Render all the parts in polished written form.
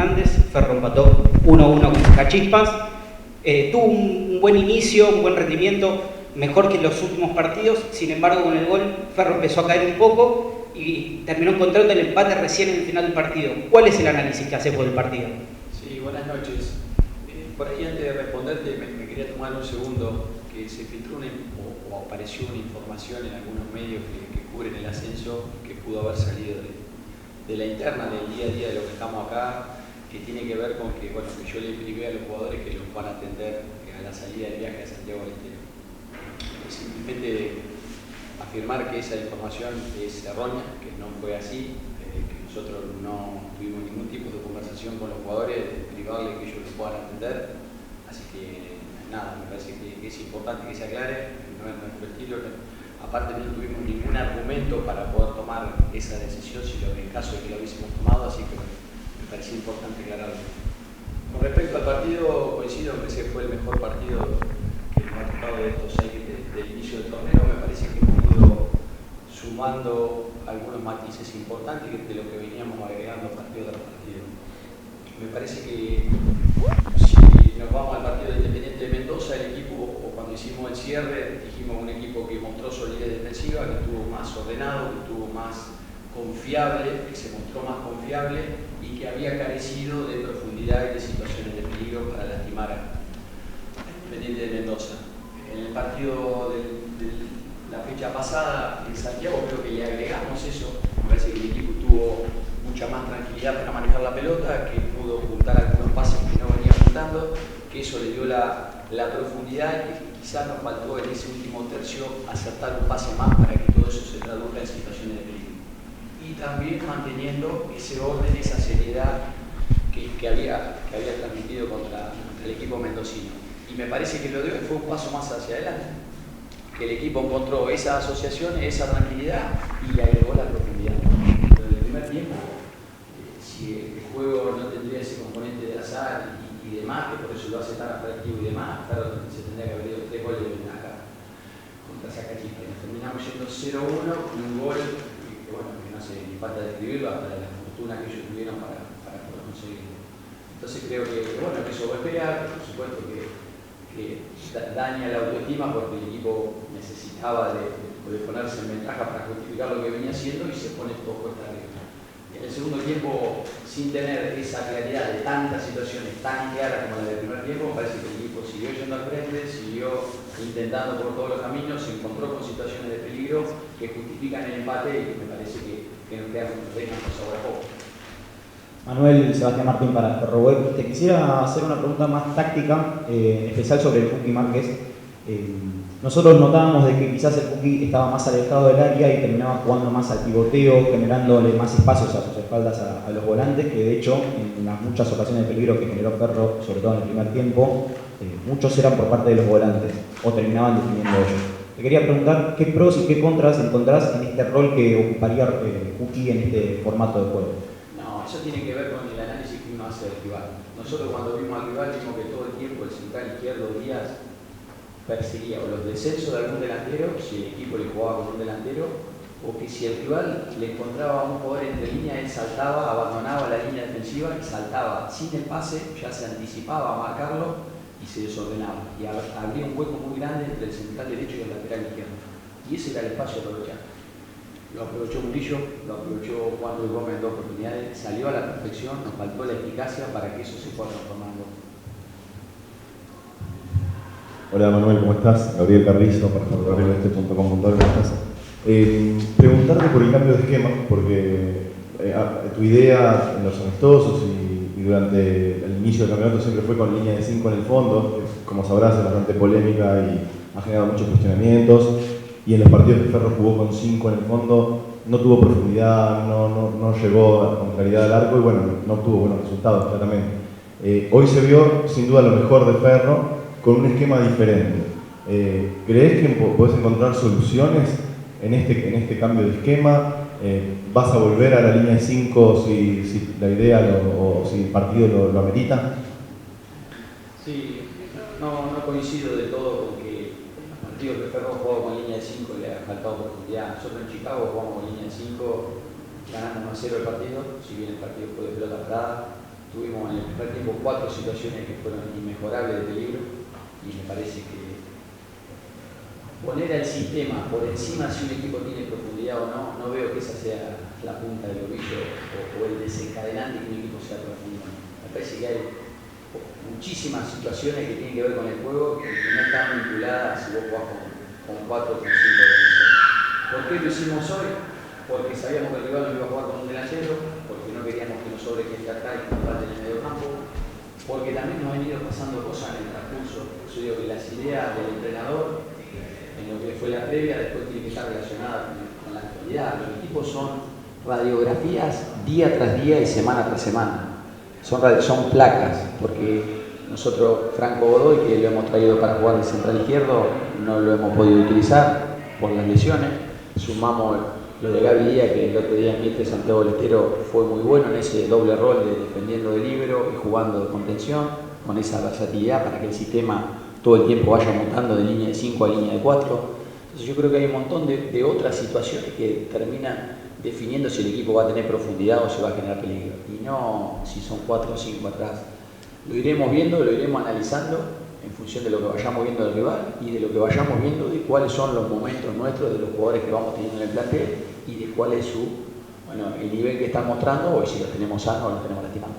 Fernández. Ferro empató 1-1 con Cachispas. Tuvo un buen inicio, un buen rendimiento, mejor que en los últimos partidos. Sin embargo, con el gol, Ferro empezó a caer un poco y terminó encontrando el empate recién en el final del partido. ¿Cuál es el análisis que haces vos del partido? Sí, buenas noches. Por ahí, antes de responderte, me quería tomar un segundo, que se filtró o apareció una información en algunos medios que cubren el ascenso, que pudo haber salido de la interna, del día a día de lo que estamos acá, que tiene que ver con que, bueno, que yo le expliqué a los jugadores que los van a atender a la salida del viaje a Santiago del Estero. Simplemente afirmar que esa información es errónea, que no fue así, que nosotros no tuvimos ningún tipo de conversación con los jugadores, de privarles que ellos los puedan atender. Así que nada, me parece que es importante que se aclare, no es nuestro estilo. Aparte no tuvimos ningún argumento para poder tomar esa decisión en caso de que lo hubiésemos tomado, así que me parecía importante aclararlo. Con respecto al partido, coincido en que ese fue el mejor partido que nos ha tocado de estos 6 del inicio del torneo. Me parece que hemos ido sumando algunos matices importantes de lo que veníamos agregando partido tras partido. Me parece que si nos vamos al partido de Independiente de Mendoza, el equipo, o cuando hicimos el cierre, dijimos un equipo que mostró solidez defensiva, que estuvo más ordenado, que estuvo más confiable, que se mostró más confiable y que había carecido de profundidad y de situaciones de peligro para lastimar a Independiente de Mendoza. En el partido de la fecha pasada en Santiago creo que le agregamos eso. Me parece que el equipo tuvo mucha más tranquilidad para manejar la pelota, que pudo juntar algunos pases que no venía juntando, que eso le dio la profundidad y que quizás nos faltó en ese último tercio acertar un pase más para que todo eso se traduzca en situaciones de peligro. Y también manteniendo ese orden, esa seriedad que había transmitido contra el equipo mendocino. Y me parece que lo de hoy fue un paso más hacia adelante, que el equipo encontró esa asociación, esa tranquilidad y le agregó la profundidad. Desde el primer tiempo, si el juego no tendría ese componente de azar y demás, que por eso lo hace tan atractivo y demás, claro, se tendría que haber ido 3 goles de ventaja contra Zacachispa. Nos terminamos yendo 0-1 con un gol que, bueno, que no hace ni falta describirlo, hasta la fortuna que ellos tuvieron para poder conseguirlo. Entonces creo que, bueno, que eso golpea, por supuesto que daña la autoestima porque el equipo necesitaba de ponerse en ventaja para justificar lo que venía haciendo y se pone todo cuesta arriba. En el segundo tiempo, sin tener esa claridad de tantas situaciones tan claras como la del primer tiempo, me parece que el equipo siguió yendo al frente, siguió intentando por todos los caminos, se encontró con situaciones de peligro que justifican el empate y que me parece que nos dejan por sabor a poco. Manuel, Sebastián Martín para Ferroweb. Te quisiera hacer una pregunta más táctica, en especial sobre el Cookie Márquez. Nosotros notábamos de que quizás el Cookie estaba más alejado del área y terminaba jugando más al pivoteo, generándole más espacios a sus espaldas a los volantes, que de hecho en las muchas ocasiones de peligro que generó Ferro, sobre todo en el primer tiempo, muchos eran por parte de los volantes o terminaban definiendo ellos. Te quería preguntar qué pros y qué contras encontrás en este rol que ocuparía Cookie en este formato de juego. Eso tiene que ver con el análisis que uno hace del rival. Nosotros cuando vimos al rival vimos que todo el tiempo el central izquierdo Díaz perseguía o los descensos de algún delantero, si el equipo le jugaba con un delantero, o que si el rival le encontraba a un jugador entre línea, él saltaba, abandonaba la línea defensiva y saltaba sin el pase, ya se anticipaba a marcarlo y se desordenaba. Y habría un hueco muy grande entre el central derecho y el lateral izquierdo. Y ese era el espacio a aprovechar. Lo aprovechó Murillo, lo aprovechó Juan Luis Gómez en 2 oportunidades, salió a la perfección, nos faltó la eficacia para que eso se fuera transformando. Hola Manuel, ¿cómo estás? Gabriel Carrizo, para ferrocarriloeste.com.ar, ¿cómo estás? Preguntarte por el cambio de esquema, porque tu idea en los amistosos y durante el inicio del campeonato siempre fue con línea de 5 en el fondo, que como sabrás es bastante polémica y ha generado muchos cuestionamientos. Y en los partidos que Ferro jugó con 5 en el fondo, no tuvo profundidad, no llegó con claridad al arco y bueno, no obtuvo buenos resultados, claramente. Hoy se vio sin duda lo mejor de Ferro con un esquema diferente. ¿Crees que podés encontrar soluciones en este cambio de esquema? ¿Vas a volver a la línea de 5 si la idea o si el partido lo amerita? Sí, no coincido de todo con que partidos que Ferro jugó con línea de 5 le ha faltado profundidad. Nosotros en Chicago jugamos con línea de 5, ganamos 1-0 el partido, si bien el partido fue de pelota parada, tuvimos en el primer tiempo 4 situaciones que fueron inmejorables de peligro y me parece que poner al sistema por encima si un equipo tiene profundidad o no, no veo que esa sea la punta del ovillo o el desencadenante que un equipo sea profundo. Me parece que hay muchísimas situaciones que tienen que ver con el juego que no están vinculadas si vos jugás con 4 o con 5 defensores. ¿Por qué lo hicimos hoy? Porque sabíamos que el rival no iba a jugar con un delantero, porque no queríamos que nos sobre gente acá y que nos falte en el medio campo, porque también nos han ido pasando cosas en el transcurso. Yo digo que las ideas del entrenador en lo que fue la previa después tiene que estar relacionada con la actualidad. Los equipos son radiografías día tras día y semana tras semana. Son placas, porque nosotros, Franco Godoy, que lo hemos traído para jugar de central izquierdo, no lo hemos podido utilizar por las lesiones. Sumamos lo de Gaby Díaz, que el otro día en Mitre Santiago del Estero fue muy bueno en ese doble rol de defendiendo de libero y jugando de contención, con esa versatilidad para que el sistema todo el tiempo vaya mutando de línea de 5 a línea de 4. Entonces yo creo que hay un montón de otras situaciones que terminan definiendo si el equipo va a tener profundidad o si va a generar peligro. Y no si son 4 o 5 atrás. Lo iremos viendo, lo iremos analizando en función de lo que vayamos viendo del rival y de lo que vayamos viendo de cuáles son los momentos nuestros, de los jugadores que vamos teniendo en el plantel y de cuál es el nivel que están mostrando o si lo tenemos sano o lo tenemos lastimado.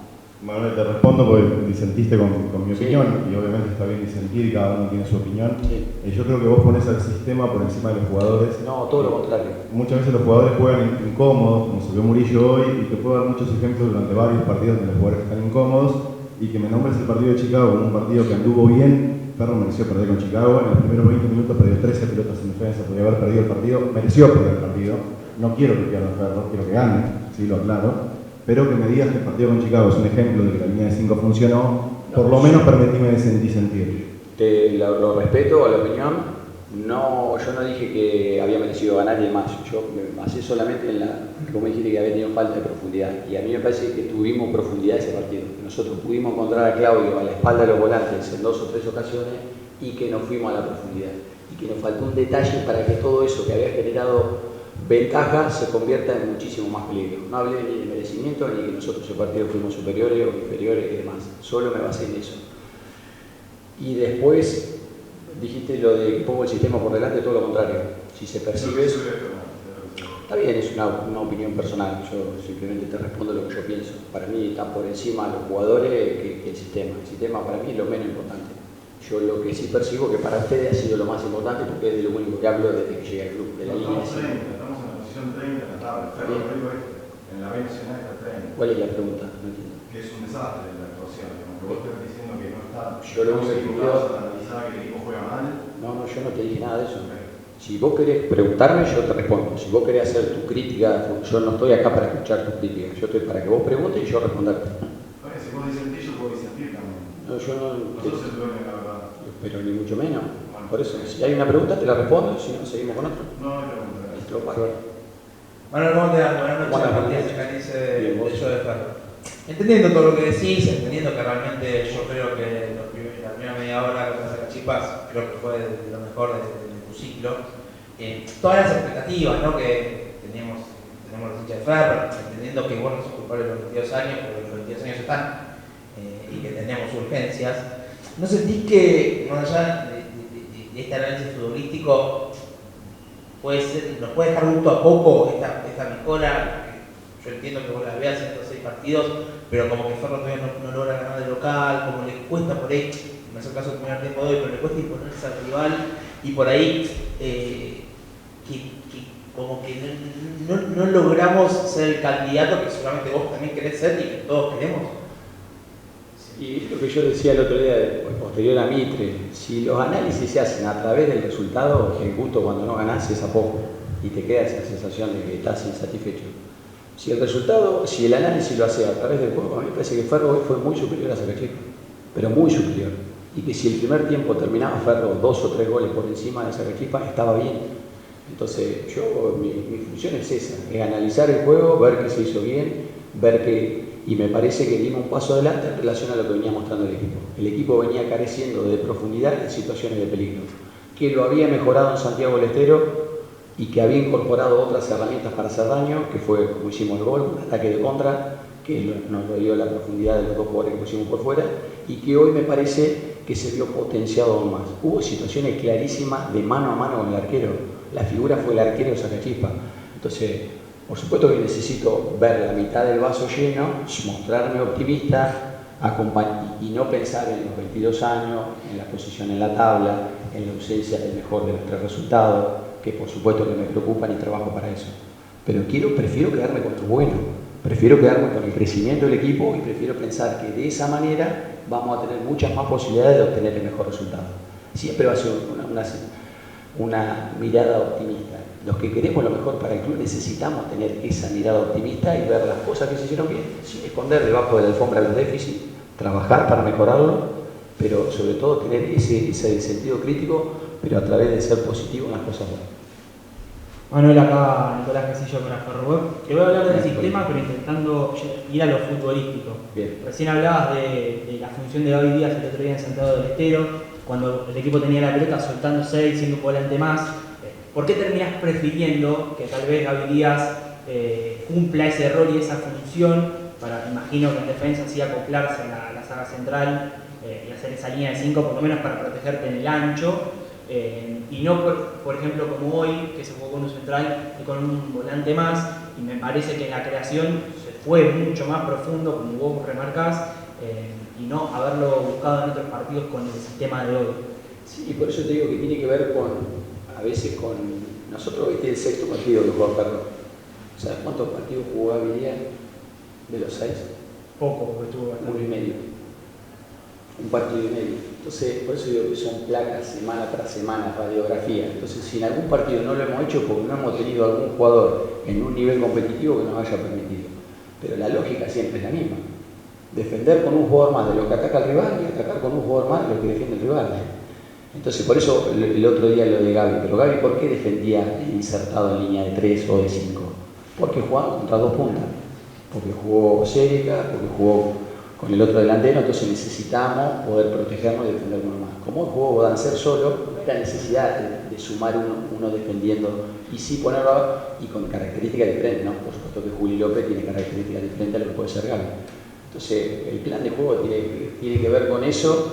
Manuel, te respondo porque disentiste con mi Sí. opinión y obviamente está bien disentir y cada uno tiene su opinión. Sí. Yo creo que vos pones al sistema por encima de los jugadores. No, todo lo contrario. Muchas veces los jugadores juegan incómodos, como se vio Murillo hoy, y te puedo dar muchos ejemplos durante varios partidos donde los jugadores están incómodos y que me nombres el partido de Chicago como un partido que anduvo bien. Ferro mereció perder con Chicago, en los primeros 20 minutos perdió 13 pelotas en defensa, podría haber perdido el partido, mereció perder el partido. No quiero que pierda Ferro, quiero que gane, sí lo aclaro. Pero que me digas que el partido con Chicago es un ejemplo de que la línea de 5 funcionó, por lo menos permitime disentir. Lo respeto a la opinión. No, yo no dije que había merecido ganar y demás. Yo me basé solamente en que vos me dijiste que había tenido falta de profundidad. Y a mí me parece que tuvimos profundidad ese partido. Nosotros pudimos encontrar a Claudio a la espalda de los volantes en 2 o 3 ocasiones y que nos fuimos a la profundidad. Y que nos faltó un detalle para que todo eso que había generado ventaja se convierta en muchísimo más peligro. No hablé ni de merecimiento ni que nosotros ese partido fuimos superiores o inferiores y demás. Solo me basé en eso. Y después dijiste lo de que pongo el sistema por delante, todo lo contrario. Si se percibe eso, está bien, es una opinión personal. Yo simplemente te respondo lo que yo pienso. Para mí están por encima los jugadores que el sistema. El sistema para mí es lo menos importante. Yo lo que sí percibo que para ustedes ha sido lo más importante porque es de lo único que hablo desde que llegué al club, de la línea de 5. Estamos en la posición 30 en la tabla, en la B nacional está 30. ¿Cuál es la pregunta? No entiendo. Que es un desastre la actuación, que vos estás diciendo que no está. Yo lo único que vas a analizar que el equipo juega mal. No, yo no te dije nada de eso. Si vos querés preguntarme, yo te respondo. Si vos querés hacer tu crítica, yo no estoy acá para escuchar tu crítica. Yo estoy para que vos preguntes y yo responderte. Si vos disentís, yo puedo disentir también. No, yo no. Nosotros el dueño, la verdad. Pero ni mucho menos. Por eso, si hay una pregunta, te la respondo, si no, seguimos con otra. No hay pregunta. Listo, bárbaro. Manuel, ¿cómo te va? Buenas noches. Buenas Matías noches. Chacanice Bien, vos. de Yo de Ferro. Entendiendo todo lo que decís, entendiendo que realmente yo creo que la primera media hora con las Chipas creo que fue de lo mejor de tu ciclo. Todas las expectativas, ¿no? que tenemos los hinchas de Ferro, entendiendo que vos no sos culpable de los 22 años, porque los 22 años están y que tenemos urgencias. ¿No sentís que, más allá de este análisis futbolístico, nos puede dejar gusto a poco esta mejora? Yo entiendo que vos la veas en estos 6 partidos, pero como que Ferro todavía no logra ganar de local, como le cuesta por ahí, no es el caso del primer tiempo de hoy, pero le cuesta imponerse al rival y por ahí como que no logramos ser el candidato que seguramente vos también querés ser y que todos queremos. Y lo que yo decía el otro día, posterior a Mitre, si los análisis se hacen a través del resultado, el gusto cuando no ganás es a poco y te queda esa sensación de que estás insatisfecho. Si el análisis lo hace a través del juego, a mí me parece que Ferro hoy fue muy superior a Sacachispas, pero muy superior. Y que si el primer tiempo terminaba Ferro 2 o 3 goles por encima de Sacachispas, estaba bien. Entonces, mi función es esa, es analizar el juego, ver que se hizo bien, y me parece que dimos un paso adelante en relación a lo que venía mostrando el equipo. El equipo venía careciendo de profundidad en situaciones de peligro, que lo había mejorado en Santiago del Estero y que había incorporado otras herramientas para hacer daño, que fue como hicimos el gol, un ataque de contra, que no lo dio la profundidad de los dos jugadores que pusimos por fuera, y que hoy me parece que se vio potenciado aún más. Hubo situaciones clarísimas de mano a mano con el arquero. La figura fue el arquero de Sacachispa. Entonces, por supuesto que necesito ver la mitad del vaso lleno, mostrarme optimista, y no pensar en los 22 años, en la posición en la tabla, en la ausencia del mejor de los 3 resultados, que por supuesto que me preocupan y trabajo para eso. Pero prefiero quedarme con lo bueno, prefiero quedarme con el crecimiento del equipo y prefiero pensar que de esa manera vamos a tener muchas más posibilidades de obtener el mejor resultado. Siempre va a ser una mirada optimista. Los que queremos lo mejor para el club necesitamos tener esa mirada optimista y ver las cosas que se hicieron bien, sin esconder debajo de la alfombra los déficits, trabajar para mejorarlo, pero sobre todo tener ese sentido crítico, pero a través de ser positivo en las cosas buenas. Manuel, acá Nicolás Casillo con la Ferroweb. Te voy a hablar del sistema, pero intentando ir a lo futbolístico. Bien. Recién hablabas de la función de Gaby Díaz el otro día en Santiago del Estero, cuando el equipo tenía la pelota soltando 6, siendo un volante más. ¿Por qué terminás prefiriendo que tal vez Gaby Díaz cumpla ese rol y esa función para, imagino que en defensa sí acoplarse a la saga central y hacer esa línea de 5, por lo menos para protegerte en el ancho? Y no, por ejemplo, como hoy, que se jugó con un central y con un volante más, y me parece que en la creación se fue mucho más profundo, como vos remarcás, y no haberlo buscado en otros partidos con el sistema de hoy. Sí, por eso te digo que tiene que ver a veces con... Nosotros, este es el 6º partido que jugó Perro. ¿Sabes cuántos partidos jugó Gaby Díaz de los 6? Poco, porque estuvo bastante. 1 y medio. Un partido y medio. Entonces, por eso digo que son placas semana tras semana, radiografía. Entonces, si en algún partido no lo hemos hecho porque no hemos tenido algún jugador en un nivel competitivo que nos haya permitido. Pero la lógica siempre es la misma. Defender con un jugador más de lo que ataca el rival y atacar con un jugador más de lo que defiende el rival. Entonces, por eso el otro día lo de Gaby. Pero Gaby, ¿por qué defendía insertado en línea de 3 o de 5? Porque jugaba contra 2 puntas. Porque jugó Cérica, porque jugó con el otro delantero, entonces necesitamos poder protegernos y defendernos más. Como jugó Bodancer solo, no era necesidad de sumar uno defendiendo y sí ponerlo y con características diferentes, ¿no? Por supuesto que Juli López tiene características diferentes a lo que puede ser Gaby. Entonces, el plan de juego tiene que ver con eso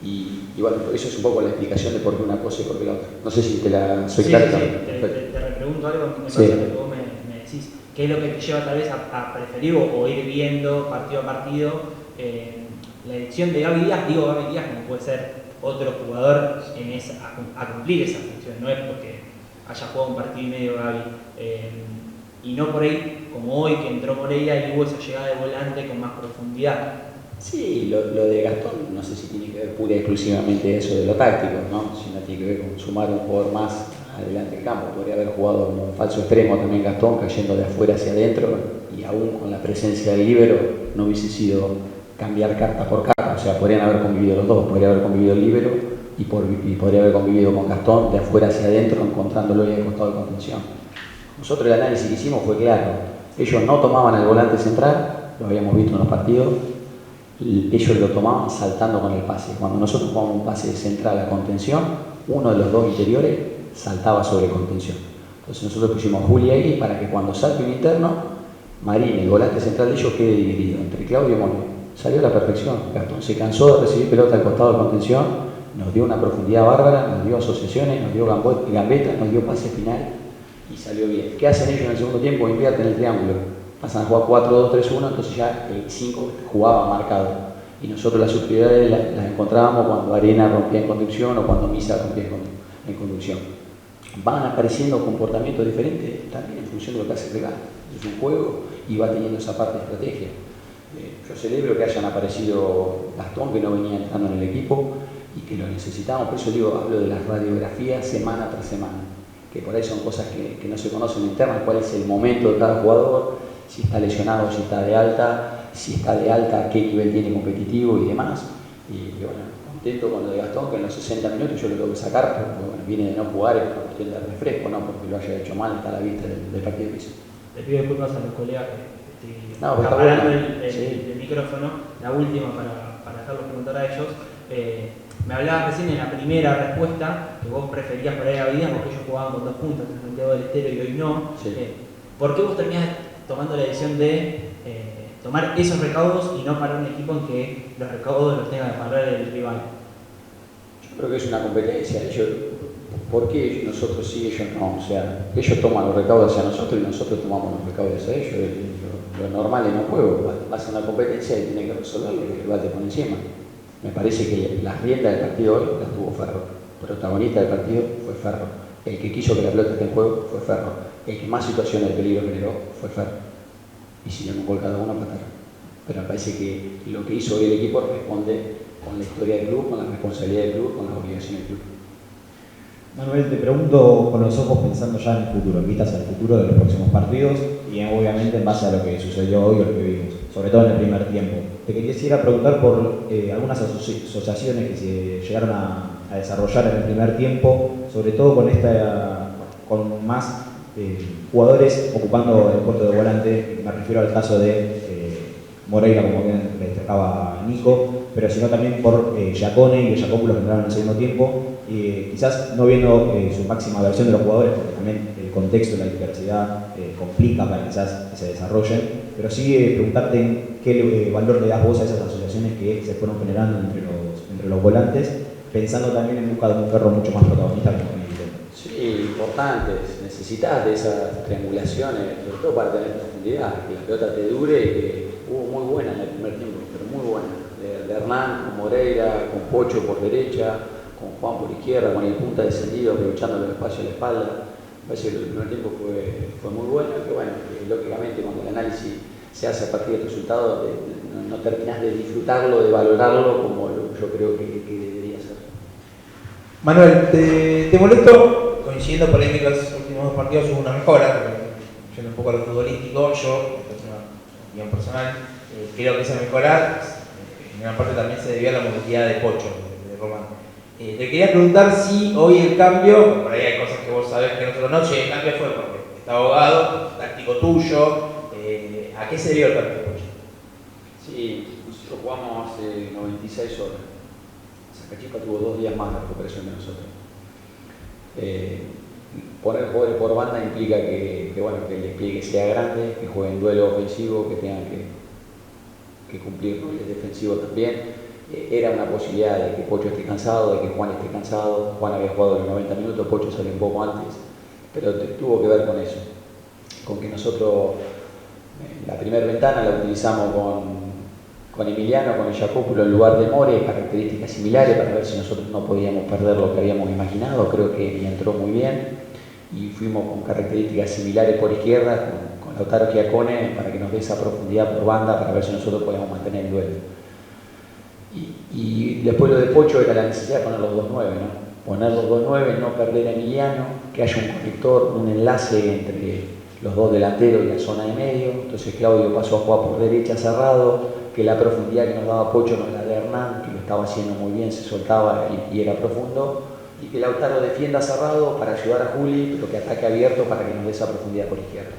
y bueno, eso es un poco la explicación de por qué una cosa y por qué la otra. No sé si te la soy clara. Sí, te repregunto algo que me pasa que vos me decís. ¿Qué es lo que te lleva tal vez a preferir o ir viendo partido a partido la elección de Gaby Díaz? Digo Gaby Díaz como puede ser otro jugador a cumplir esa función, no es porque haya jugado un partido y medio Gaby. Y no por ahí, como hoy, que entró Moreira y hubo esa llegada de volante con más profundidad. Sí, lo de Gastón no sé si tiene que ver pura y exclusivamente eso de lo táctico, ¿no? Sino tiene que ver con sumar un jugador más adelante del campo. Podría haber jugado como falso extremo también Gastón, cayendo de afuera hacia adentro, y aún con la presencia del líbero no hubiese sido cambiar carta por carta. O sea, podrían haber convivido los dos, podría haber convivido el líbero y podría haber convivido con Gastón de afuera hacia adentro, encontrándolo y al costado de contención. Nosotros el análisis que hicimos fue claro. Ellos no tomaban al volante central, lo habíamos visto en los partidos, ellos lo tomaban saltando con el pase. Cuando nosotros jugamos un pase central a contención, uno de los dos interiores saltaba sobre contención. Entonces nosotros pusimos a Juli ahí para que cuando salte un interno, Marín, el volante central de ellos, quede dividido entre Claudio y Mono. Salió a la perfección. Gastón se cansó de recibir pelota al costado de contención, nos dio una profundidad bárbara, nos dio asociaciones, nos dio gambetas, nos dio pase final y salió bien. ¿Qué hacen ellos en el segundo tiempo? Invierten el triángulo. Pasan a jugar 4-2-3-1, entonces ya el 5 jugaba marcado. Y nosotros las superioridades las encontrábamos cuando Arena rompía en conducción o cuando Misa rompía en conducción. Van apareciendo comportamientos diferentes también en función de lo que hace el rival. Es un juego y va teniendo esa parte de estrategia. Yo celebro que hayan aparecido Gastón, que no venía entrando en el equipo y que lo necesitamos. Por eso digo, hablo de las radiografías semana tras semana, que por ahí son cosas que no se conocen internas, cuál es el momento de cada jugador, si está lesionado, si está de alta, qué nivel tiene competitivo y demás. Y bueno, contento con lo de Gastón, que en los 60 minutos yo lo tengo que sacar, porque bueno, viene de no jugar, es una cuestión de refresco, no porque lo haya hecho mal, está a la vista del partido que hizo. Le pido disculpas a los colegas que estoy está parando bueno. el micrófono. La última para dejarlos preguntar a ellos. Me hablabas recién en la primera respuesta que vos preferías por ahí a Gaby porque ellos jugaban con 2 puntas en Santiago del Estero y hoy no. Sí. ¿Por qué vos terminás tomando la decisión de tomar esos recaudos y no para un equipo en que los recaudos los tenga que pagar el rival. Yo creo que es una competencia. ¿Por qué nosotros sí, ellos no? O sea, ellos toman los recaudos hacia nosotros y nosotros tomamos los recaudos hacia ellos. Lo normal en un juego, vas a una competencia y tienes que resolverlo y el rival te pone encima. Me parece que las riendas del partido hoy las tuvo Ferro. El protagonista del partido fue Ferro. El que quiso que la pelota esté en juego fue Ferro. El que más situaciones de peligro generó fue Ferro. Hicieron un gol cada uno a patar. Pero me parece que lo que hizo hoy el equipo responde con la historia del club, con la responsabilidad del club, con las obligaciones del club. Manuel, te pregunto con los ojos pensando ya en el futuro, en vistas al futuro de los próximos partidos y obviamente en base a lo que sucedió hoy o lo que vimos, sobre todo en el primer tiempo. Te quisiera preguntar por algunas asociaciones que se llegaron a desarrollar en el primer tiempo, sobre todo con más jugadores ocupando el puesto de volante. Me refiero al caso de Moreira, como bien le destacaba Nico, pero sino también por Giacone y Giacopoulos, que entraron en el segundo tiempo, quizás no viendo su máxima versión de los jugadores, porque también el contexto y la diversidad complica para quizás que se desarrollen, pero sí preguntarte qué valor le das vos a esas asociaciones que se fueron generando entre los volantes, pensando también en busca de un Ferro mucho más protagonista que con el intento. Sí, importantes. Necesitas de esas triangulaciones, sobre todo para tener profundidad, que la pelota te dure y que hubo muy buena en el primer tiempo, pero muy buena. De Hernán, con Moreira, con Pocho por derecha, con Juan por izquierda, con el punta descendido, aprovechando el espacio a la espalda. Me parece que el primer tiempo fue muy bueno, que bueno, lógicamente cuando el análisis se hace a partir del resultado, no terminás de disfrutarlo, de valorarlo como yo creo que debería ser. Manuel, te molesto, coincidiendo por ahí que los últimos dos partidos hubo una mejora, pero yendo un poco a lo futbolístico, yo, esta es una opinión personal, creo que esa mejora en gran parte también se debió a la movilidad de Pocho, de Román. Te quería preguntar si hoy el cambio, por ahí hay cosas que vos sabés que nosotros no, si el cambio fue porque está abogado, táctico tuyo, ¿a qué se debió el cambio de Pocho? Sí, nosotros jugamos hace 96 horas. Zacachispa tuvo 2 días más de recuperación que nosotros. Poner jugadores por banda implica que el despliegue sea grande, que jueguen duelo ofensivo, que tengan que cumplir roles defensivos también. Era una posibilidad de que Pocho esté cansado, de que Juan esté cansado. Juan había jugado los 90 minutos, Pocho salió un poco antes, pero tuvo que ver con eso, con que nosotros la primera ventana la utilizamos con Emiliano, con el Giacopoulos en lugar de More, características similares para ver si nosotros no podíamos perder lo que habíamos imaginado. Creo que entró muy bien y fuimos con características similares por izquierda con Lautaro Giacone para que nos dé esa profundidad por banda para ver si nosotros podíamos mantener el duelo. Y después lo de Pocho era la necesidad de poner los 2-9, ¿no? Poner los 2-9, no perder a Emiliano, que haya un conector, un enlace entre los dos delanteros y la zona de medio. Entonces Claudio pasó a jugar por derecha cerrado, que la profundidad que nos daba Pocho nos la de Hernán, que lo estaba haciendo muy bien, se soltaba y era profundo, y que Lautaro defienda cerrado para ayudar a Juli, pero que ataque abierto para que nos dé esa profundidad por izquierda.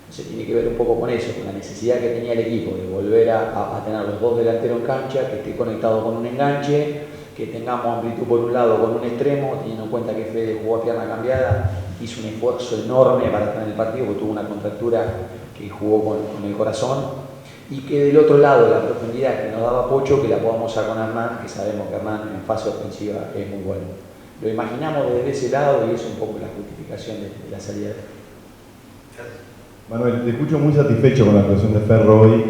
Entonces tiene que ver un poco con eso, con la necesidad que tenía el equipo de volver a tener los dos delanteros en cancha, que esté conectado con un enganche, que tengamos amplitud por un lado con un extremo, teniendo en cuenta que Fede jugó a pierna cambiada, hizo un esfuerzo enorme para estar en el partido, porque tuvo una contractura que jugó con el corazón, y que del otro lado la profundidad que nos daba Pocho, que la podamos usar con Hernán, que sabemos que Hernán en fase ofensiva es muy bueno. Lo imaginamos desde ese lado y es un poco la justificación de la salida de él. Manuel, te escucho muy satisfecho con la actuación de Ferro hoy.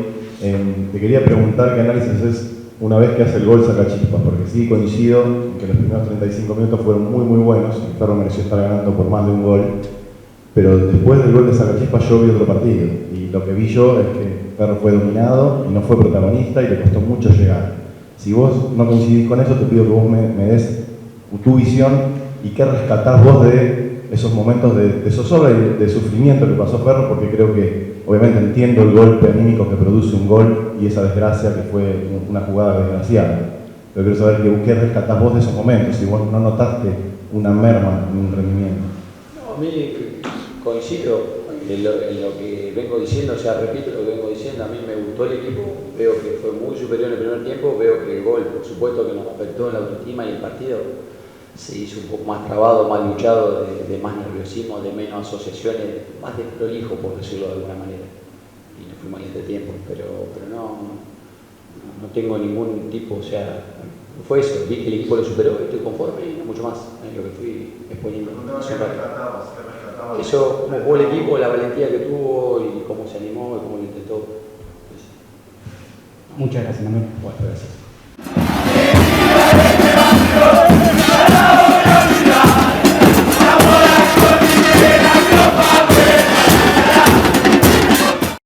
Te quería preguntar qué análisis es una vez que hace el gol Zacachispas, porque sí coincido en que los primeros 35 minutos fueron muy buenos, y Ferro mereció estar ganando por más de un gol, pero después del gol de Zacachispas yo vi otro partido, y lo que vi yo es que Ferro fue dominado y no fue protagonista y le costó mucho llegar. Si vos no coincidís con eso, te pido que vos me des tu visión y qué rescatás vos de esos momentos de zozobra y de sufrimiento que pasó Ferro, porque creo que, obviamente entiendo el golpe anímico que produce un gol y esa desgracia que fue una jugada desgraciada. Pero quiero saber qué rescatás vos de esos momentos, si vos no notaste una merma en un rendimiento. No, a mí coincido en lo que vengo diciendo, o sea, repito lo que vengo diciendo, a mí me gustó el equipo, veo que fue muy superior en el primer tiempo, veo que el gol, por supuesto que nos afectó en la autoestima y el partido se hizo un poco más trabado, más luchado, de más nerviosismo, de menos asociaciones, más desprolijo, por decirlo de alguna manera. nos fuimos al entretiempo, pero no tengo ningún tipo, o sea, fue eso, vi que el equipo lo superó, estoy conforme y no mucho más, es lo que fui exponiendo. Eso, cómo jugó el equipo, la valentía que tuvo y cómo se animó y cómo lo intentó. Muchas gracias, Manuel. Bueno, gracias.